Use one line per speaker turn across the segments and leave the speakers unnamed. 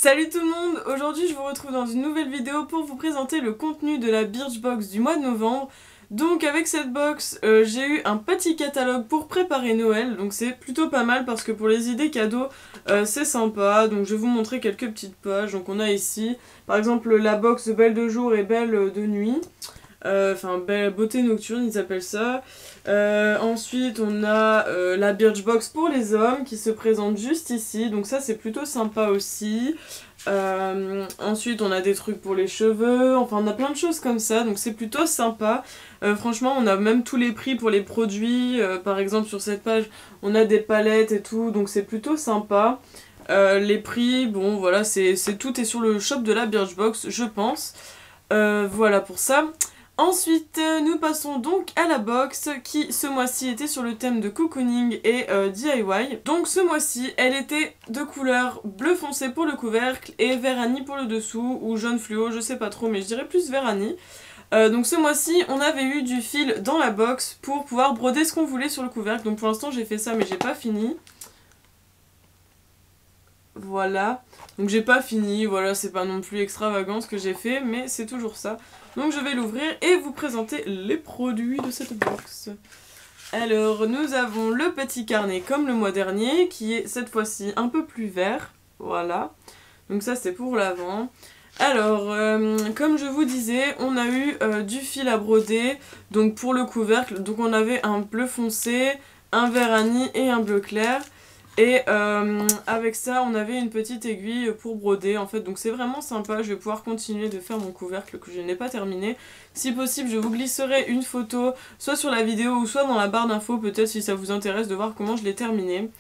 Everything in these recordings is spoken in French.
Salut tout le monde! Aujourd'hui je vous retrouve dans une nouvelle vidéo pour vous présenter le contenu de la Birchbox du mois de novembre. Donc avec cette box, j'ai eu un petit catalogue pour préparer Noël, donc c'est plutôt pas mal parce que pour les idées cadeaux, c'est sympa. Donc je vais vous montrer quelques petites pages. Donc on a ici, par exemple, la box Belle de jour et Belle de nuit. Enfin, belle beauté nocturne, ils appellent ça. Ensuite, on a la Birchbox pour les hommes qui se présente juste ici. Donc ça, c'est plutôt sympa aussi. Ensuite, on a des trucs pour les cheveux. Enfin, on a plein de choses comme ça. Donc c'est plutôt sympa. Franchement, on a même tous les prix pour les produits. Par exemple, sur cette page, on a des palettes et tout. Donc c'est plutôt sympa. Les prix, bon, voilà, tout est sur le shop de la Birchbox, je pense. Voilà pour ça. Ensuite, nous passons donc à la box qui, ce mois-ci, était sur le thème de cocooning et DIY. Donc ce mois-ci, elle était de couleur bleu foncé pour le couvercle et vert anis pour le dessous, ou jaune fluo, je sais pas trop, mais je dirais plus vert anis. Donc ce mois-ci, on avait eu du fil dans la box pour pouvoir broder ce qu'on voulait sur le couvercle. Donc pour l'instant, j'ai fait ça, mais j'ai pas fini. Voilà, donc j'ai pas fini, voilà, c'est pas non plus extravagant ce que j'ai fait, mais c'est toujours ça. Donc je vais l'ouvrir et vous présenter les produits de cette box. Alors, nous avons le petit carnet comme le mois dernier, qui est cette fois-ci un peu plus vert, voilà. Donc ça c'est pour l'avant. Alors, comme je vous disais, on a eu du fil à broder, donc pour le couvercle, donc on avait un bleu foncé, un vert anis et un bleu clair. Et avec ça, on avait une petite aiguille pour broder en fait, donc c'est vraiment sympa. Je vais pouvoir continuer de faire mon couvercle que je n'ai pas terminé. Si possible, je vous glisserai une photo, soit sur la vidéo ou soit dans la barre d'infos, peut-être si ça vous intéresse de voir comment je l'ai terminé.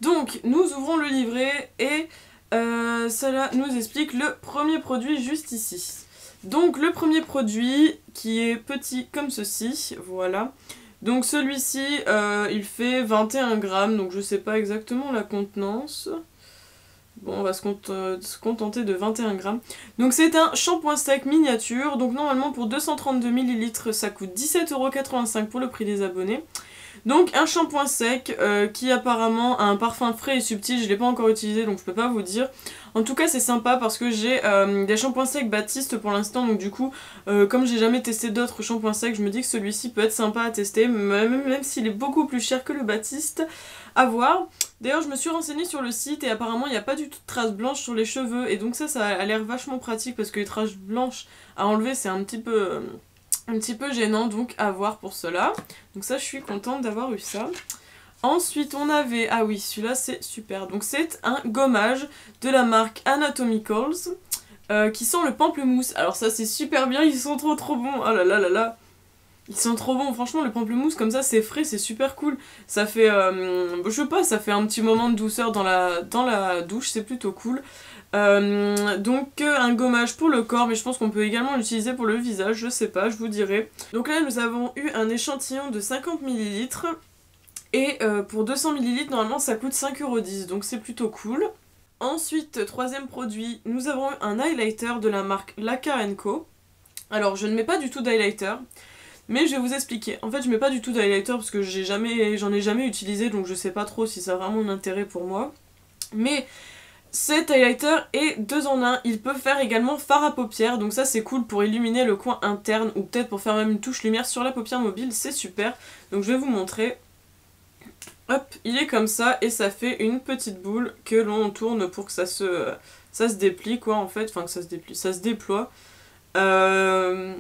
Donc, nous ouvrons le livret et cela nous explique le premier produit juste ici. Donc, le premier produit qui est petit comme ceci, voilà. Donc celui-ci, il fait 21 grammes, donc je sais pas exactement la contenance. Bon, on va se contenter de 21 grammes. Donc c'est un shampoing sec miniature, donc normalement pour 232 ml ça coûte 17,85 € pour le prix des abonnés. Donc un shampoing sec qui apparemment a un parfum frais et subtil, je ne l'ai pas encore utilisé donc je peux pas vous dire. En tout cas c'est sympa parce que j'ai des shampoings secs Baptiste pour l'instant, donc du coup comme j'ai jamais testé d'autres shampoings secs, je me dis que celui-ci peut être sympa à tester, même s'il est beaucoup plus cher que le Baptiste, à voir. D'ailleurs je me suis renseignée sur le site et apparemment il n'y a pas du tout de traces blanches sur les cheveux et donc ça a l'air vachement pratique parce que les traces blanches à enlever c'est un petit peu gênant, donc à voir pour cela. Donc ça je suis contente d'avoir eu ça. Ensuite on avait, ah oui celui-là c'est super, donc c'est un gommage de la marque Anatomicals qui sent le pamplemousse. Alors ça c'est super bien, ils sont trop bons, oh là là là là. Ils sont trop bons, franchement le pamplemousse comme ça c'est frais, c'est super cool. Ça fait, je sais pas, ça fait un petit moment de douceur dans la douche, c'est plutôt cool. Donc un gommage pour le corps, mais je pense qu'on peut également l'utiliser pour le visage, je sais pas, je vous dirai. Donc là nous avons eu un échantillon de 50 ml et pour 200 ml normalement ça coûte 5,10 €, donc c'est plutôt cool. Ensuite, troisième produit, nous avons eu un highlighter de la marque Laka & Co. Alors je ne mets pas du tout d'highlighter, mais je vais vous expliquer. En fait je mets pas du tout d'highlighter parce que j'en ai jamais utilisé, donc je sais pas trop si ça a vraiment un intérêt pour moi. Mais cet highlighter est 2 en 1, il peut faire également fard à paupières, donc ça c'est cool pour illuminer le coin interne ou peut-être pour faire même une touche lumière sur la paupière mobile, c'est super. Donc je vais vous montrer. Hop, il est comme ça et ça fait une petite boule que l'on tourne pour que ça se déplie quoi en fait, enfin que ça se déplie, ça se déploie. Donc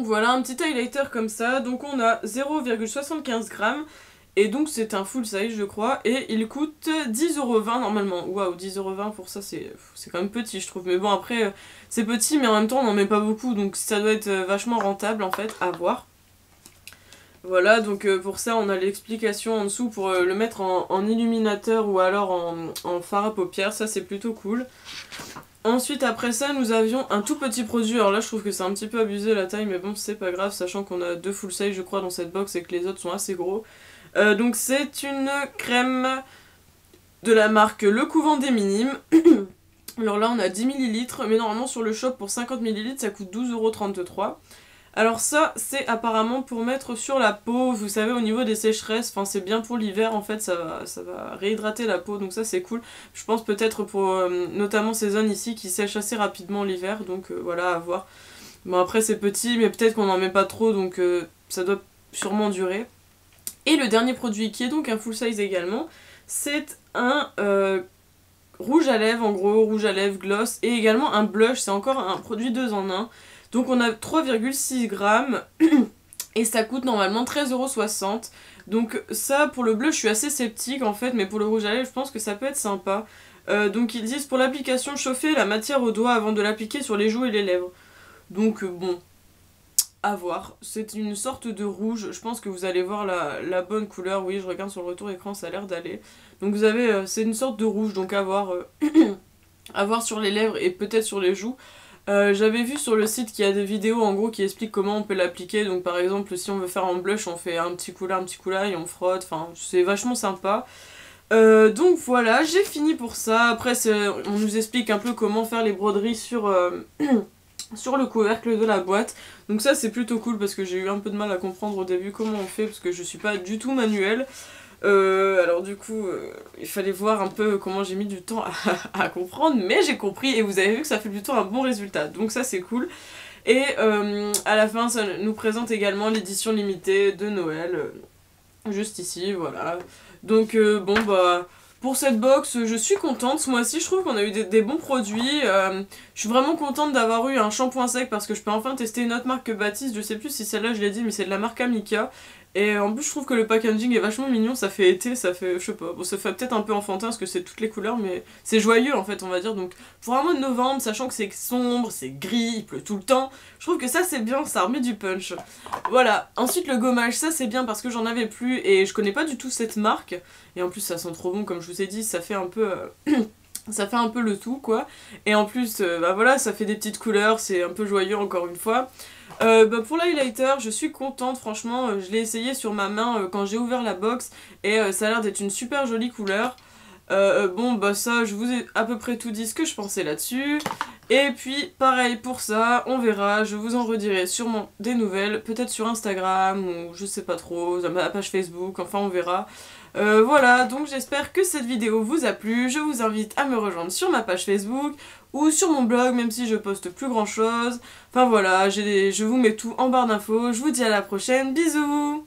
voilà, un petit highlighter comme ça, donc on a 0,75 g. Et donc c'est un full size je crois, et il coûte 10,20 € normalement. Waouh, 10,20 € pour ça c'est quand même petit je trouve. Mais bon après c'est petit mais en même temps on n'en met pas beaucoup, donc ça doit être vachement rentable en fait, à voir. Voilà, donc pour ça on a l'explication en dessous pour le mettre en illuminateur ou alors en fard à paupières, ça c'est plutôt cool. Ensuite après ça nous avions un tout petit produit, alors là je trouve que c'est un petit peu abusé la taille mais bon c'est pas grave sachant qu'on a 2 full size je crois dans cette box et que les autres sont assez gros. Donc c'est une crème de la marque Le Couvent des Minimes. Alors là on a 10 ml, mais normalement sur le shop pour 50 ml ça coûte 12,33 €. Alors ça, c'est apparemment pour mettre sur la peau, vous savez, au niveau des sécheresses, enfin c'est bien pour l'hiver en fait, ça va réhydrater la peau, donc ça c'est cool. Je pense peut-être pour notamment ces zones ici qui sèchent assez rapidement l'hiver, donc voilà, à voir. Bon après c'est petit, mais peut-être qu'on n'en met pas trop, donc ça doit sûrement durer. Et le dernier produit qui est donc un full size également, c'est un rouge à lèvres, en gros, rouge à lèvres, gloss, et également un blush, c'est encore un produit 2 en 1. Donc on a 3,6 grammes, et ça coûte normalement 13,60 €. Donc ça, pour le bleu, je suis assez sceptique en fait, mais pour le rouge à lèvres, je pense que ça peut être sympa. Donc ils disent pour l'application, chauffer la matière au doigt avant de l'appliquer sur les joues et les lèvres. Donc bon, à voir. C'est une sorte de rouge. Je pense que vous allez voir la bonne couleur. Oui, je regarde sur le retour écran, ça a l'air d'aller. Donc vous avez, c'est une sorte de rouge, donc à voir, à voir sur les lèvres et peut-être sur les joues. J'avais vu sur le site qu'il y a des vidéos en gros qui expliquent comment on peut l'appliquer. Donc par exemple, si on veut faire en blush, on fait un petit coup là, et on frotte. Enfin, c'est vachement sympa. Donc voilà, j'ai fini pour ça. Après, on nous explique un peu comment faire les broderies sur... sur le couvercle de la boîte. Donc ça c'est plutôt cool parce que j'ai eu un peu de mal à comprendre au début comment on fait parce que je suis pas du tout manuelle. Alors du coup il fallait voir un peu comment j'ai mis du temps à comprendre, mais j'ai compris et vous avez vu que ça fait plutôt un bon résultat. Donc ça c'est cool. Et à la fin ça nous présente également l'édition limitée de Noël. Juste ici, voilà. Donc bon bah... Pour cette box, je suis contente. Ce mois-ci, je trouve qu'on a eu des bons produits. Je suis vraiment contente d'avoir eu un shampoing sec parce que je peux enfin tester une autre marque que Baptiste. Je sais plus si celle-là je l'ai dit, mais c'est de la marque Amika. Et en plus, je trouve que le packaging est vachement mignon. Ça fait été, ça fait, je sais pas. Bon, ça fait peut-être un peu enfantin parce que c'est toutes les couleurs, mais c'est joyeux en fait, on va dire. Donc, pour un mois de novembre, sachant que c'est sombre, c'est gris, il pleut tout le temps, je trouve que ça c'est bien, ça remet du punch. Voilà. Ensuite, le gommage, ça c'est bien parce que j'en avais plus et je connais pas du tout cette marque. Et en plus, ça sent trop bon, comme je vous ai dit, ça fait un peu. Ça fait un peu le tout quoi, et en plus bah voilà, ça fait des petites couleurs, c'est un peu joyeux encore une fois. Bah pour l'highlighter, je suis contente franchement, je l'ai essayé sur ma main quand j'ai ouvert la box et ça a l'air d'être une super jolie couleur. Bon bah ça, je vous ai à peu près tout dit ce que je pensais là-dessus. Et puis pareil pour ça, on verra, je vous en redirai sûrement des nouvelles, peut-être sur Instagram ou je sais pas trop, sur ma page Facebook, enfin on verra. Voilà, donc j'espère que cette vidéo vous a plu, je vous invite à me rejoindre sur ma page Facebook ou sur mon blog, même si je poste plus grand chose. Enfin voilà, je vous mets tout en barre d'infos, je vous dis à la prochaine, bisous!